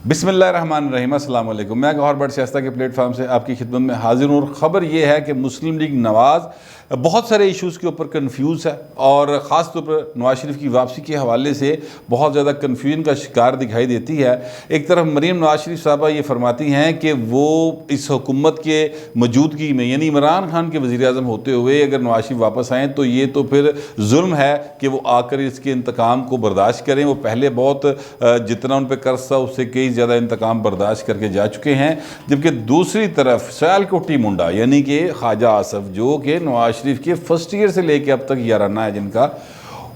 بسم اللہ الرحمن الرحیم، السلام علیکم۔ میں گوہر بٹ شائستہ کے پلیٹ فارم سے آپ کی خدمت میں حاضر ہوں، اور خبر یہ ہے کہ مسلم لیگ نواز بہت سارے ایشوز کے اوپر کنفیوز ہے، اور خاص طور پر نواز شریف کی واپسی کے حوالے سے بہت زیادہ کنفیوژن کا شکار دکھائی دیتی ہے۔ ایک طرف مریم نواز شریف صاحبہ یہ فرماتی ہیں کہ وہ اس حکومت کے موجودگی میں، یعنی عمران خان کے وزیر اعظم ہوتے ہوئے اگر نواز شریف واپس آئیں تو یہ تو پھر ظلم ہے کہ وہ آ کر اس کے انتقام کو برداشت کریں۔ وہ پہلے بہت جتنا ان پہ قرض تھا اس سے کئی زیادہ انتقام برداشت کر کے جا چکے ہیں، جبکہ دوسری طرف سیالکوٹی منڈا یعنی کہ خواجہ آصف، جو کہ نواز شریف کے فرسٹ ایئر سے لے کے اب تک یارانہ ہے جن کا،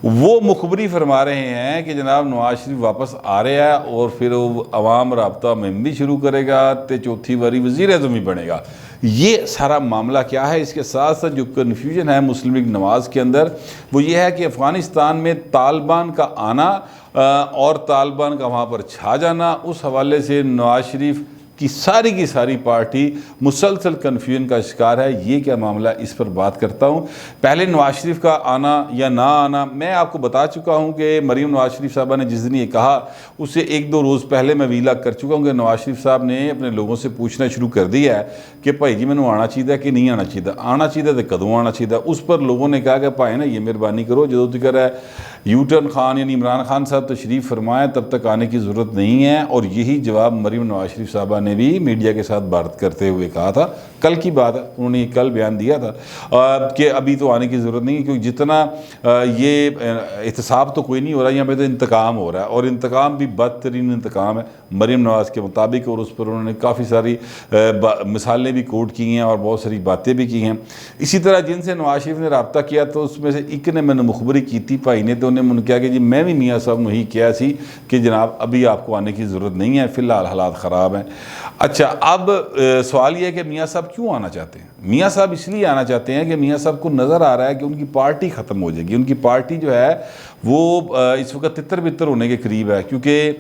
وہ مخبری فرما رہے ہیں کہ جناب نواز شریف واپس آ رہا ہے اور پھر وہ عوام رابطہ مہم بھی شروع کرے گا تے چوتھی باری وزیر اعظم بھی بنے گا۔ یہ سارا معاملہ کیا ہے؟ اس کے ساتھ ساتھ جو کنفیوژن ہے مسلم لیگ نواز کے اندر وہ یہ ہے کہ افغانستان میں طالبان کا آنا اور طالبان کا وہاں پر چھا جانا، اس حوالے سے نواز شریف کی ساری پارٹی مسلسل کنفیوژن کا شکار ہے۔ یہ کیا معاملہ، اس پر بات کرتا ہوں۔ پہلے نواز شریف کا آنا یا نہ آنا، میں آپ کو بتا چکا ہوں کہ مریم نواز شریف صاحبہ نے جس دن یہ کہا اس سے ایک دو روز پہلے میں ویلا کر چکا ہوں کہ نواز شریف صاحب نے اپنے لوگوں سے پوچھنا شروع کر دیا ہے کہ بھائی جی مینوں آنا چاہیے کہ نہیں آنا چاہیے تو کدوں آنا چاہیے۔ اس پر لوگوں نے کہا کہ بھائی نا یہ مہربانی کرو، جدوں تک ہے یوٹرن خان یعنی عمران خان صاحب تشریف فرمائیں تب تک آنے کی ضرورت نہیں ہے۔ اور یہی جواب مریم نواز شریف صاحبہ نے بھی میڈیا کے ساتھ بات کرتے ہوئے کہا تھا۔ کل کی بات ہے، انہوں نے یہ کل بیان دیا تھا کہ ابھی تو آنے کی ضرورت نہیں ہے، کیونکہ جتنا یہ احتساب تو کوئی نہیں ہو رہا، یہاں پہ تو انتقام ہو رہا ہے، اور انتقام بھی بدترین انتقام ہے مریم نواز کے مطابق، اور اس پر انہوں نے کافی ساری مثالیں بھی کوٹ کی ہیں اور بہت ساری باتیں بھی کی ہیں۔ اسی طرح جن سے نواز شریف نے رابطہ کیا تو اس میں سے ایک نے میں نے مخبری کی تھی بھائی نے، تو انہیں من کیا کہ جی میں بھی میاں صاحب نے ہی کیا سی کہ جناب ابھی آپ کو آنے کی ضرورت نہیں ہے، فی الحال حالات خراب ہیں۔ اچھا، اب سوال یہ ہے کہ میاں صاحب کیوں آنا چاہتے ہیں؟ میاں صاحب اس لیے آنا چاہتے ہیں کہ میاں صاحب کو نظر آ رہا ہے کہ ان کی پارٹی ختم ہو جائے گی۔ ان کی پارٹی جو ہے وہ اس وقت تتر بتر ہونے کے قریب ہے، کیونکہ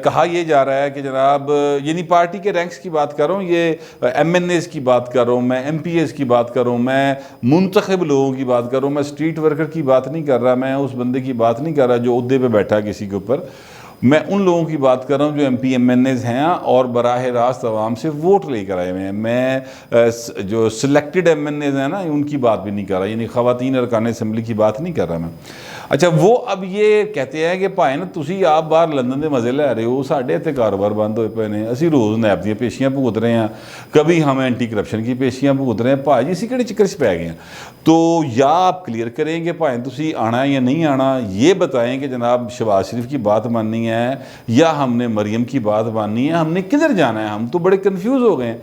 کہا یہ جا رہا ہے کہ جناب یعنی پارٹی کے رینکس کی بات کر رہا ہوں، یہ ایم این ایز کی بات کر رہا ہوں، میں ایم پی ایز کی بات کر رہا ہوں، میں منتخب لوگوں کی بات کر رہا ہوں، میں اسٹریٹ ورکر کی بات نہیں کر رہا، میں اس بندے کی بات نہیں کر رہا جو عہدے پہ بیٹھا کسی کے اوپر، میں ان لوگوں کی بات کر رہا ہوں جو M P M N As ہیں اور براہ راست عوام سے ووٹ لے کر آئے ہوئے ہیں۔ میں جو سلیکٹڈ ایم این ایز ہیں نا ان کی بات بھی نہیں کر رہا، یعنی خواتین ارکان اسمبلی کی بات نہیں کر رہا میں۔ اچھا، وہ اب یہ کہتے ہیں کہ بھائی نا تسی آپ باہر لندن دے مزے لے رہے ہو، ساڈے اتنے کاروبار بند ہوئے پے نے، اسی روز نیب دیا پیشیاں بھگت رہے ہیں، کبھی ہم اینٹی کرپشن کی پیشیاں بھگت رہے ہیں، بھائی جی اسی کہڑے چکر سے پی گئے ہیں؟ تو یا آپ کلیئر کریں کہ بھائی تسی آنا ہے یا نہیں آنا، یہ بتائیں کہ جناب شہباز شریف کی بات ماننی ہے یا ہم نے مریم کی بات ماننی ہے، ہم نے کدھر جانا ہے؟ ہم تو بڑے کنفیوز ہو گئے ہیں۔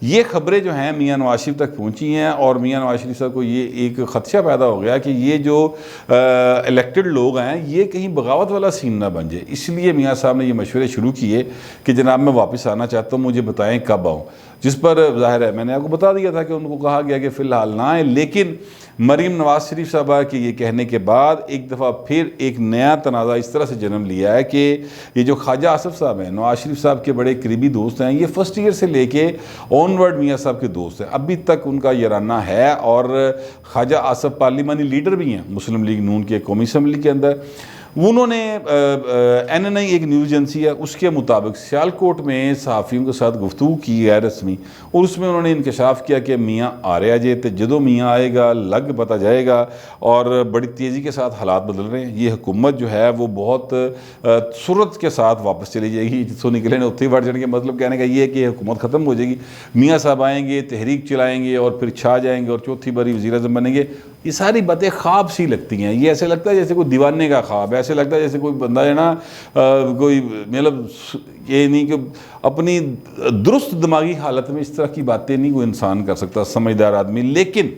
یہ خبریں جو ہیں میاں نواز شریف تک پہنچی ہیں، اور میاں نواز شریف صاحب کو یہ ایک خدشہ پیدا ہو گیا کہ یہ جو الیکٹڈ لوگ ہیں یہ کہیں بغاوت والا سین نہ بن جائے، اس لیے میاں صاحب نے یہ مشورے شروع کیے کہ جناب میں واپس آنا چاہتا ہوں، مجھے بتائیں کب آؤں، جس پر ظاہر ہے میں نے آپ کو بتا دیا تھا کہ ان کو کہا گیا کہ فی الحال نہ آئیں۔ لیکن مریم نواز شریف صاحبہ کے یہ کہنے کے بعد ایک دفعہ پھر ایک نیا تنازع اس طرح سے جنم لیا ہے کہ یہ جو خواجہ آصف صاحب ہیں، نواز شریف صاحب کے بڑے قریبی دوست ہیں، یہ فرسٹ ایئر سے لے کے آنورڈ میاں صاحب کے دوست ہیں، ابھی تک ان کا یارانہ ہے، اور خواجہ آصف پارلیمانی لیڈر بھی ہیں مسلم لیگ نون کے قومی اسمبلی کے اندر۔ انہوں نے این این آئی ایک نیوز ایجنسی ہے اس کے مطابق سیالکوٹ میں صحافیوں کے ساتھ گفتگو کی ہے رسمی، اور اس میں انہوں نے انکشاف کیا کہ میاں آ رہا جے تو جدوں میاں آئے گا لگ پتہ جائے گا، اور بڑی تیزی کے ساتھ حالات بدل رہے ہیں۔ یہ حکومت جو ہے وہ بہت سرعت کے ساتھ واپس چلی جائے گی، جتوں نکلے نے اتنے ہی بڑھ جائیں گے۔ مطلب کہنے کا یہ ہے کہ حکومت ختم ہو جائے گی، میاں صاحب آئیں گے، تحریک چلائیں گے اور پھر چھا جائیں گے اور چوتھی باری وزیر اعظم بنیں گے۔ یہ ساری باتیں خواب سی لگتی ہیں، یہ ایسے لگتا ہے جیسے کوئی دیوانے کا خواب ہے، ایسے لگتا ہے جیسے کوئی بندہ ہے نا کوئی مطلب یہ نہیں کہ اپنی درست دماغی حالت میں اس طرح کی باتیں نہیں کوئی انسان کر سکتا، سمجھدار آدمی۔ لیکن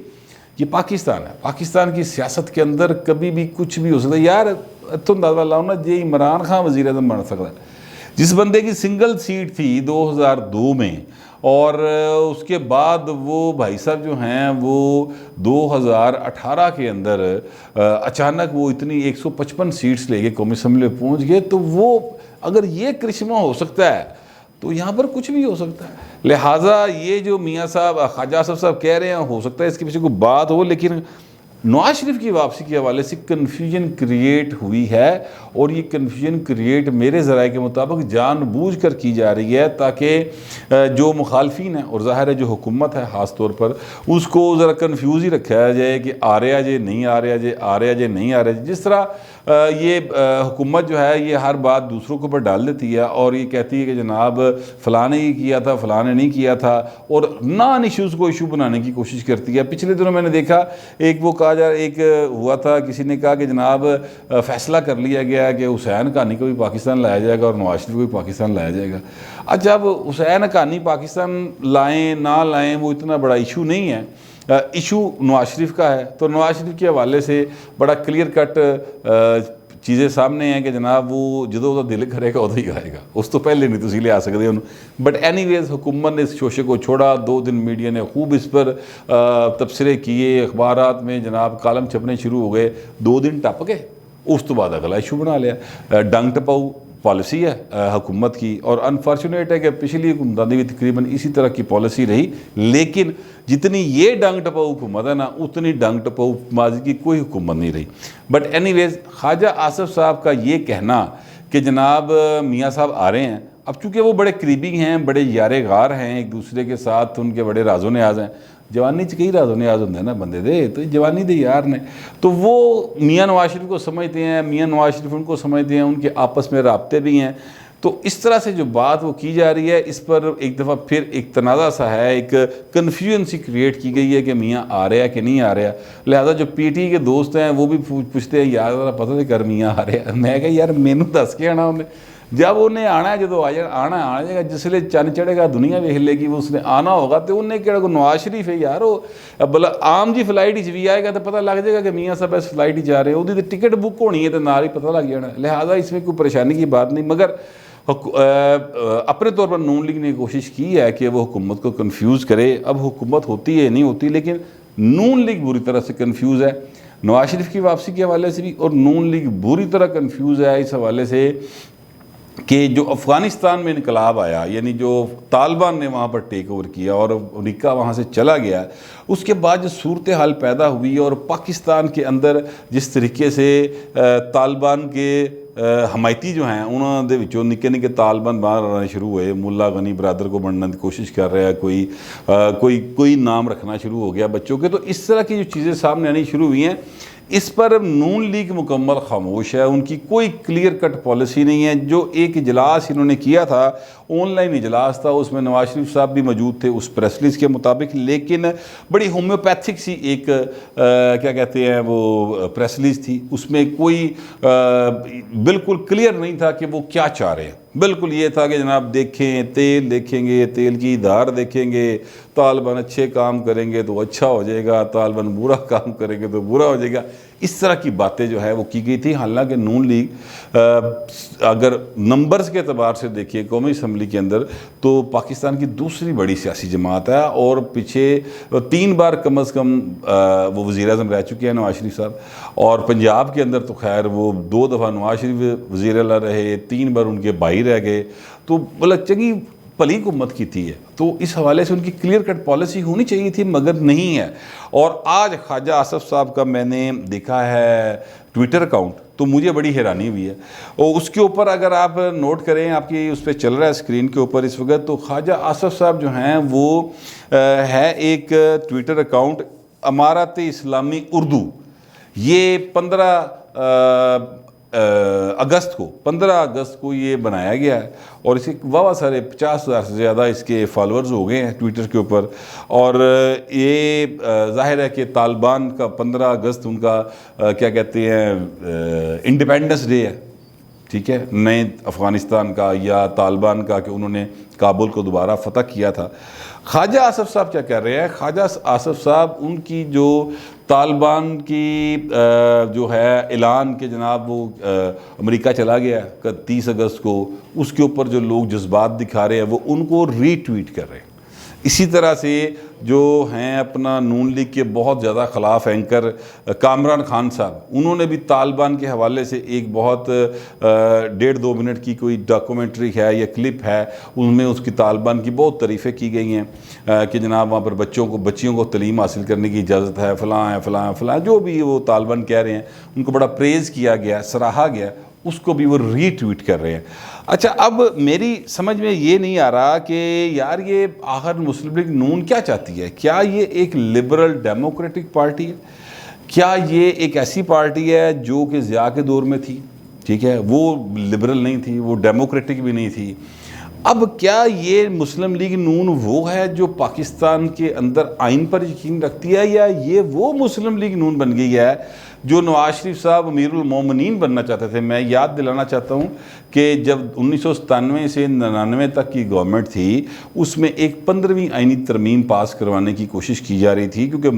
یہ پاکستان ہے، پاکستان کی سیاست کے اندر کبھی بھی کچھ بھی ہو سکتا ہے۔ یار اتوں اندازہ لاؤ نا، جی عمران خان وزیر اعظم بن سکتا ہے، جس بندے کی سنگل سیٹ تھی 2002 میں، اور اس کے بعد وہ بھائی صاحب جو ہیں وہ 2018 کے اندر اچانک وہ اتنی 155 سیٹس لے کے قومی اسمبلی میں پہنچ گئے، تو وہ اگر یہ کرشمہ ہو سکتا ہے تو یہاں پر کچھ بھی ہو سکتا ہے۔ لہٰذا یہ جو میاں صاحب خواجہ آصف صاحب کہہ رہے ہیں، ہو سکتا ہے اس کے پیچھے کوئی بات ہو، لیکن نواز شریف کی واپسی کے حوالے سے کنفیوژن کریٹ ہوئی ہے، اور یہ کنفیوژن کریٹ میرے ذرائع کے مطابق جان بوجھ کر کی جا رہی ہے تاکہ جو مخالفین ہیں اور ظاہر ہے جو حکومت ہے خاص طور پر اس کو ذرا کنفیوز ہی رکھا جائے کہ آ رہا جے نہیں آ رہا جے، آ رہا جے نہیں آ رہا جے۔ جس طرح یہ حکومت جو ہے یہ ہر بات دوسروں کے اوپر ڈال دیتی ہے اور یہ کہتی ہے کہ جناب فلاں نے یہ کیا تھا، فلاں نے نہیں کیا تھا، اور نان ایشوز کو ایشو بنانے کی کوشش کرتی ہے۔ پچھلے دنوں میں نے دیکھا ایک وہ کہا ایک ہوا تھا، کسی نے کہا کہ جناب فیصلہ کر لیا گیا کہ حسین حقانی کو بھی پاکستان لایا جائے گا اور نواز شریف کو بھی پاکستان لایا جائے گا۔ اچھا، اب حسین حقانی پاکستان لائیں نہ لائیں وہ اتنا بڑا ایشو نہیں ہے، ایشو نواز شریف کا ہے۔ تو نواز شریف کے حوالے سے بڑا کلیئر کٹ چیزیں سامنے ہیں کہ جناب وہ جدو وہ دل کرے گا ادھر ہی آئے گا، اس تو پہلے نہیں تسی لے آ سکتے انہوں۔ بٹ اینی ویز حکومت نے اس شوشے کو چھوڑا، 2 دن میڈیا نے خوب اس پر تبصرے کیے، اخبارات میں جناب کالم چھپنے شروع ہو گئے، 2 دن ٹپ گئے، اس تو بعد اگلا ایشو بنا لیا۔ ڈنگ ٹپاؤ پالیسی ہے حکومت کی، اور انفارچونیٹ ہے کہ پچھلی حکومتیں بھی تقریباً اسی طرح کی پالیسی رہی، لیکن جتنی یہ ڈنگ ٹپاؤ حکومت ہے نا اتنی ڈنگ ٹپاؤ ماضی کی کوئی حکومت نہیں رہی۔ بٹ اینی ویز خواجہ آصف صاحب کا یہ کہنا کہ جناب میاں صاحب آ رہے ہیں، اب چونکہ وہ بڑے قریبی ہیں، بڑے یار غار ہیں ایک دوسرے کے ساتھ، ان کے بڑے راز و نیاز ہیں، جوانی چ کئی راز و نیاز ہوندے نا بندے دے، تو جوانی دے یار نے، تو وہ میاں نواز شریف کو سمجھتے ہیں، میاں نواز شریف ان کو سمجھتے ہیں، ان کے آپس میں رابطے بھی ہیں۔ تو اس طرح سے جو بات وہ کی جا رہی ہے اس پر ایک دفعہ پھر ایک تنازع سا ہے، ایک کنفیوژن سی کریٹ کی گئی ہے کہ میاں آ رہا ہے کہ نہیں آ رہا۔ لہٰذا جو پی ٹی کے دوست ہیں وہ بھی پوچھتے ہیں یار ذرا پتہ تو کر میاں آ رہا ہے۔ میں کہا یار مینوں دس کے آنا انہیں، جب انہیں آنا ہے جدو آنا آ جائے گا، جس لئے چند چڑھے گا دنیا ویکھ لے گی، وہ اس نے آنا ہوگا تو انہیں کہڑا کو نواز شریف ہے یار، وہ بلا عام جی فلائٹ ہی بھی آئے گا تو پتہ لگ جائے گا کہ میاں صاحب اس فلائٹ ہی جا رہے ہیں، وہ ٹکٹ بک ہونی ہے تو نال ہی پتہ لگ جانا ہے۔ لہٰذا اس میں کوئی پریشانی کی بات نہیں، مگر اپنے طور پر نون لیگ نے کوشش کی ہے کہ وہ حکومت کو کنفیوز کرے۔ اب حکومت ہوتی ہے نہیں ہوتی، لیکن نون لیگ بری طرح سے کنفیوز ہے نواز شریف کی واپسی کے حوالے سے بھی، اور نون لیگ بری طرح کنفیوز ہے اس حوالے سے کہ جو افغانستان میں انقلاب آیا، یعنی جو طالبان نے وہاں پر ٹیک اوور کیا اور امریکہ وہاں سے چلا گیا، اس کے بعد جو صورتحال پیدا ہوئی اور پاکستان کے اندر جس طریقے سے طالبان کے حمایتی جو ہیں انہوں دے وچوں نکے نکے طالبان باہر آنے شروع ہوئے، ملا غنی برادر کو بننے کی کوشش کر رہا ہے، کوئی نام رکھنا شروع ہو گیا بچوں کے، تو اس طرح کی جو چیزیں سامنے آنی شروع ہوئی ہیں، اس پر نون لیگ مکمل خاموش ہے، ان کی کوئی کلیئر کٹ پالیسی نہیں ہے۔ جو ایک اجلاس انہوں نے کیا تھا، آن لائن اجلاس تھا، اس میں نواز شریف صاحب بھی موجود تھے اس پریس ریلیز کے مطابق، لیکن بڑی ہومیوپیتھک سی ایک کیا کہتے ہیں وہ پریس ریلیز تھی، اس میں کوئی بالکل کلیئر نہیں تھا کہ وہ کیا چاہ رہے ہیں۔ بالکل یہ تھا کہ جناب دیکھیں تیل دیکھیں گے، تیل کی دھار دیکھیں گے، طالبان اچھے کام کریں گے تو اچھا ہو جائے گا، طالبان برا کام کریں گے تو برا ہو جائے گا، اس طرح کی باتیں جو ہے وہ کی گئی تھی۔ حالانکہ نون لیگ اگر نمبرز کے اعتبار سے دیکھیے قومی اسمبلی کے اندر تو پاکستان کی دوسری بڑی سیاسی جماعت ہے، اور پیچھے 3 بار کم از کم وہ وزیر اعظم رہ چکے ہیں نواز شریف صاحب، اور پنجاب کے اندر تو خیر وہ 2 دفعہ نواز شریف وزیر اعلیٰ رہے، 3 بار ان کے بھائی رہ گئے، تو بلا چنگی پلی حکومت کی تھی ہے، تو اس حوالے سے ان کی کلیئر کٹ پالیسی ہونی چاہیے تھی مگر نہیں ہے۔ اور آج خواجہ آصف صاحب کا میں نے دیکھا ہے ٹویٹر اکاؤنٹ، تو مجھے بڑی حیرانی ہوئی ہے، اور اس کے اوپر اگر آپ نوٹ کریں، آپ کی اس پہ چل رہا ہے اسکرین کے اوپر اس وقت، تو خواجہ آصف صاحب جو ہیں وہ ہے ایک ٹویٹر اکاؤنٹ امارات اسلامی اردو، یہ 15 اگست کو یہ بنایا گیا ہے، اور اسے واہ سارے 50,000 سے زیادہ اس کے فالورز ہو گئے ہیں ٹویٹر کے اوپر، اور یہ ظاہر ہے کہ طالبان کا 15 اگست ان کا کیا کہتے ہیں انڈیپینڈنس ڈے ہے، ٹھیک ہے، نئے افغانستان کا یا طالبان کا، کہ انہوں نے کابل کو دوبارہ فتح کیا تھا۔ خواجہ آصف صاحب کیا کر رہے ہیں؟ خواجہ آصف صاحب ان کی جو طالبان کی جو ہے اعلان کہ جناب وہ امریکہ چلا گیا 30 اگست کو، اس کے اوپر جو لوگ جذبات دکھا رہے ہیں وہ ان کو ری ٹویٹ کر رہے ہیں۔ اسی طرح سے جو ہیں اپنا نون لیگ کے بہت زیادہ خلاف اینکر کامران خان صاحب، انہوں نے بھی طالبان کے حوالے سے ایک بہت 1.5-2 منٹ کی کوئی ڈاکومنٹری ہے یا کلپ ہے، ان میں اس کی طالبان کی بہت تعریفیں کی گئی ہیں کہ جناب وہاں پر بچیوں کو تعلیم حاصل کرنے کی اجازت ہے، فلاں ہے فلاں ہے فلاں، جو بھی وہ طالبان کہہ رہے ہیں ان کو بڑا پریز کیا گیا، سراہا گیا، اس کو بھی وہ ری ٹویٹ کر رہے ہیں۔ اچھا، اب میری سمجھ میں یہ نہیں آ رہا کہ یار یہ آخر مسلم لیگ نون کیا چاہتی ہے؟ کیا یہ ایک لبرل ڈیموکریٹک پارٹی ہے؟ کیا یہ ایک ایسی پارٹی ہے جو کہ ضیاء کے دور میں تھی؟ ٹھیک ہے، وہ لبرل نہیں تھی، وہ ڈیموکریٹک بھی نہیں تھی۔ اب کیا یہ مسلم لیگ نون وہ ہے جو پاکستان کے اندر آئین پر یقین رکھتی ہے، یا یہ وہ مسلم لیگ نون بن گئی ہے جو نواز شریف صاحب امیر المومنین بننا چاہتے تھے؟ میں یاد دلانا چاہتا ہوں کہ جب 1997 سے 99 تک کی گورنمنٹ تھی، اس میں ایک 15ویں آئینی ترمیم پاس کروانے کی کوشش کی جا رہی تھی، کیونکہ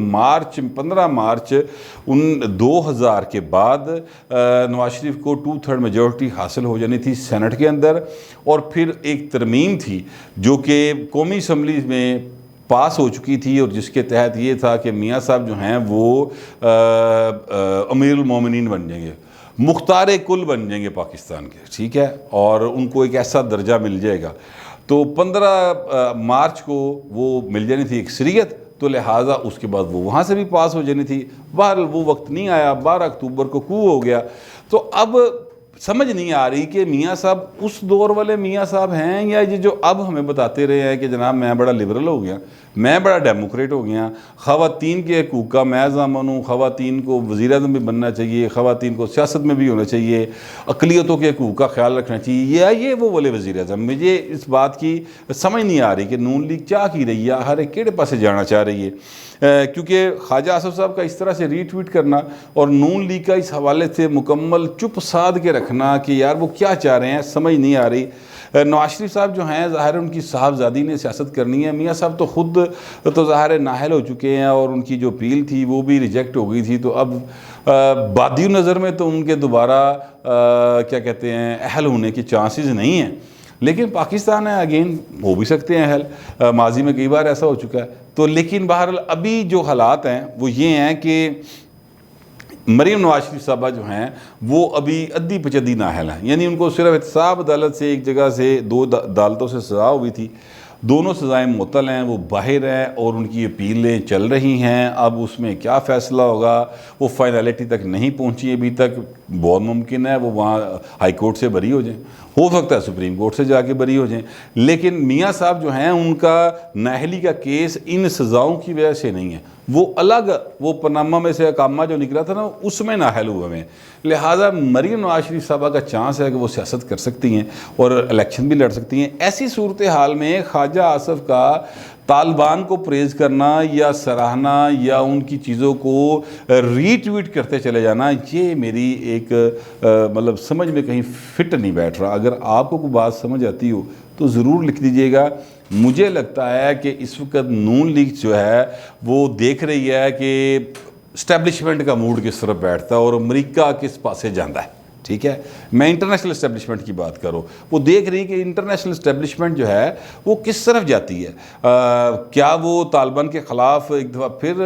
15 مارچ 2000 کے بعد نواز شریف کو 2/3 میجورٹی حاصل ہو جانی تھی سینٹ کے اندر، اور پھر ایک ترمیم تھی جو کہ قومی اسمبلی میں پاس ہو چکی تھی، اور جس کے تحت یہ تھا کہ میاں صاحب جو ہیں وہ امیر المومنین بن جائیں گے، مختار کل بن جائیں گے پاکستان کے، ٹھیک ہے، اور ان کو ایک ایسا درجہ مل جائے گا۔ تو 15 مارچ کو وہ مل جانی تھی اکثریت، تو لہٰذا اس کے بعد وہ وہاں سے بھی پاس ہو جانی تھی۔ بہرحال وہ وقت نہیں آیا، 12 اکتوبر کو کو ہو گیا۔ تو اب سمجھ نہیں آ رہی کہ میاں صاحب اس دور والے میاں صاحب ہیں، یا یہ جو اب ہمیں بتاتے رہے ہیں کہ جناب میں بڑا لبرل ہو گیا، میں بڑا ڈیموکریٹ ہو گیا، خواتین کے حقوق کا میں ضامن ہوں، خواتین کو وزیر اعظم بھی بننا چاہیے، خواتین کو سیاست میں بھی ہونا چاہیے، اقلیتوں کے حقوق کا خیال رکھنا چاہیے، یا یہ وہ والے وزیر اعظم؟ مجھے اس بات کی سمجھ نہیں آ رہی کہ نون لیگ کیا کی رہی ہے، ہر ایک کیڑے پاسے جانا چاہ رہی ہے۔ کیونکہ خواجہ آصف صاحب کا اس طرح سے ری ٹویٹ کرنا اور نون لیگ کا اس حوالے سے مکمل چپ سادھ کے رکھنا کہ یار وہ کیا چاہ رہے ہیں، سمجھ نہیں آ رہی۔ نواز شریف صاحب جو ہیں، ظاہر ان کی صاحبزادی نے سیاست کرنی ہے، میاں صاحب تو خود تو ظاہر نااہل ہو چکے ہیں، اور ان کی جو اپیل تھی وہ بھی ریجیکٹ ہو گئی تھی، تو اب بادی نظر میں تو ان کے دوبارہ کیا کہتے ہیں اہل ہونے کے چانسز نہیں ہیں، لیکن پاکستان ہے، اگین ہو بھی سکتے ہیں اہل، ماضی میں کئی بار ایسا ہو چکا ہے۔ تو لیکن بہرحال ابھی جو حالات ہیں وہ یہ ہیں کہ مریم نواز شریف صاحبہ جو ہیں وہ ابھی ادھی پچدی نااہل ہیں، یعنی ان کو صرف احتساب عدالت سے ایک جگہ سے 2 عدالتوں سے سزا ہوئی تھی، دونوں سزائیں معطل ہیں، وہ باہر ہیں اور ان کی اپیلیں چل رہی ہیں۔ اب اس میں کیا فیصلہ ہوگا وہ فائنلٹی تک نہیں پہنچی ابھی تک، بہت ممکن ہے وہ وہاں ہائی کورٹ سے بری ہو جائیں، ہو سکتا ہے سپریم کورٹ سے جا کے بری ہو جائیں، لیکن میاں صاحب جو ہیں ان کا نااہلی کا کیس ان سزاؤں کی وجہ سے نہیں ہے، وہ الگ وہ پاناما میں سے اقامہ جو نکلا تھا نا اس میں نااہل ہوئے ہیں۔ لہٰذا مریم نواز شریف صاحبہ کا چانس ہے کہ وہ سیاست کر سکتی ہیں اور الیکشن بھی لڑ سکتی ہیں۔ ایسی صورتحال میں خواجہ آصف کا طالبان کو پریز کرنا یا سراہنا یا ان کی چیزوں کو ری ٹویٹ کرتے چلے جانا، یہ میری ایک مطلب سمجھ میں کہیں فٹ نہیں بیٹھ رہا۔ اگر آپ کو کوئی بات سمجھ آتی ہو تو ضرور لکھ دیجئے گا۔ مجھے لگتا ہے کہ اس وقت نون لیگ جو ہے وہ دیکھ رہی ہے کہ اسٹیبلشمنٹ کا موڈ کس طرف بیٹھتا ہے اور امریکہ کس پاسے جاندہ ہے، ٹھیک ہے، میں انٹرنیشنل اسٹیبلشمنٹ کی بات کروں، وہ دیکھ رہی کہ انٹرنیشنل اسٹیبلشمنٹ جو ہے وہ کس طرف جاتی ہے، کیا وہ طالبان کے خلاف ایک دفعہ پھر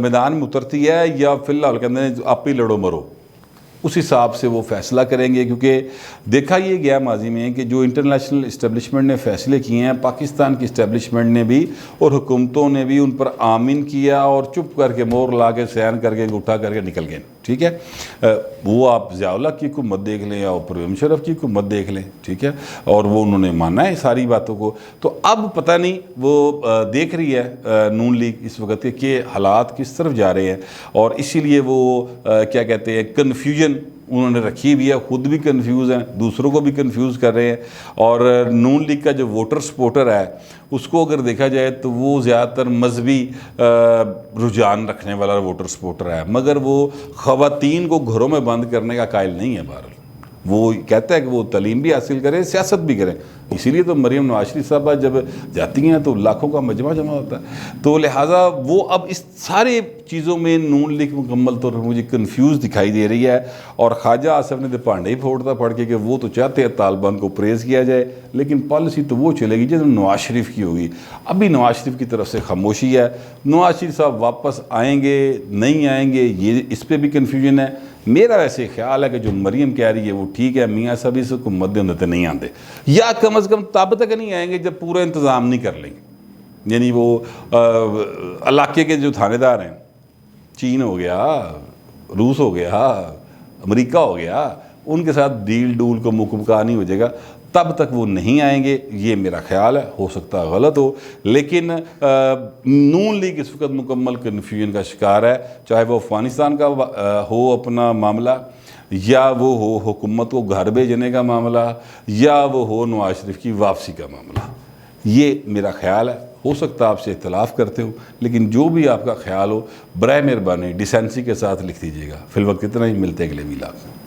میدان میں اترتی ہے، یا فی الحال کہتے ہیں آپ ہی لڑو مرو، اس حساب سے وہ فیصلہ کریں گے۔ کیونکہ دیکھا یہ گیا ماضی میں کہ جو انٹرنیشنل اسٹیبلشمنٹ نے فیصلے کیے ہیں، پاکستان کی اسٹیبلشمنٹ نے بھی اور حکومتوں نے بھی ان پر آمین کیا اور چپ کر کے مور لا کے سین کر کے اٹھا کر کے نکل گئے، ٹھیک ہے۔ وہ آپ ضیاء اللہ کی حکومت دیکھ لیں یا پرویز مشرف کی حکومت دیکھ لیں، ٹھیک ہے، اور وہ انہوں نے مانا ہے ساری باتوں کو۔ تو اب پتہ نہیں وہ دیکھ رہی ہے نون لیگ اس وقت کہ حالات کس طرف جا رہے ہیں، اور اسی لیے وہ کیا کہتے ہیں کنفیوژن انہوں نے رکھی ہوئی ہے، خود بھی کنفیوز ہیں، دوسروں کو بھی کنفیوز کر رہے ہیں۔ اور نون لیگ کا جو ووٹر سپورٹر ہے اس کو اگر دیکھا جائے تو وہ زیادہ تر مذہبی رجحان رکھنے والا ووٹر سپورٹر ہے، مگر وہ خواتین کو گھروں میں بند کرنے کا قائل نہیں ہے۔ بہرحال وہ کہتا ہے کہ وہ تعلیم بھی حاصل کریں سیاست بھی کریں. اسی لیے تو مریم نواز شریف صاحبہ جب جاتی ہیں تو لاکھوں کا مجمع جمع ہوتا ہے. تو لہٰذا وہ اب اس سارے چیزوں میں نون لیگ مکمل طور پر مجھے کنفیوز دکھائی دے رہی ہے. اور خواجہ آصف نے تو پانڈے ہی پھوڑتا پڑھ کے کہ وہ تو چاہتے ہیں طالبان کو پریز کیا جائے لیکن پالیسی تو وہ چلے گی جب نواز شریف کی ہوگی. ابھی نواز شریف کی طرف سے خاموشی ہے. نواز شریف صاحب واپس آئیں گے نہیں آئیں گے یہ اس پہ بھی کنفیوژن ہے. میرا ویسے خیال ہے کہ جو مریم کہہ رہی ہے وہ ٹھیک ہے. میاں صاحب اس کو مد نظر نہیں آتے یا کم از کم تب تک نہیں آئیں گے جب پورا انتظام نہیں کر لیں گے. یعنی وہ علاقے کے جو تھانے دار ہیں چین ہو گیا روس ہو گیا امریکہ ہو گیا ان کے ساتھ ڈیل ڈول کو مکمل نہیں ہو جائے گا تب تک وہ نہیں آئیں گے. یہ میرا خیال ہے. ہو سکتا ہے غلط ہو لیکن نون لیگ اس وقت مکمل کنفیوژن کا شکار ہے. چاہے وہ افغانستان کا ہو اپنا معاملہ یا وہ ہو حکومت کو گھر بھیجنے کا معاملہ یا وہ ہو نواز شریف کی واپسی کا معاملہ. یہ میرا خیال ہے. ہو سکتا ہے آپ سے اختلاف کرتے ہو لیکن جو بھی آپ کا خیال ہو برائے مہربانی ڈیسینسی کے ساتھ لکھ دیجیے گا. فی الوقت اتنا ہی. ملتے اگلے میلاد میں.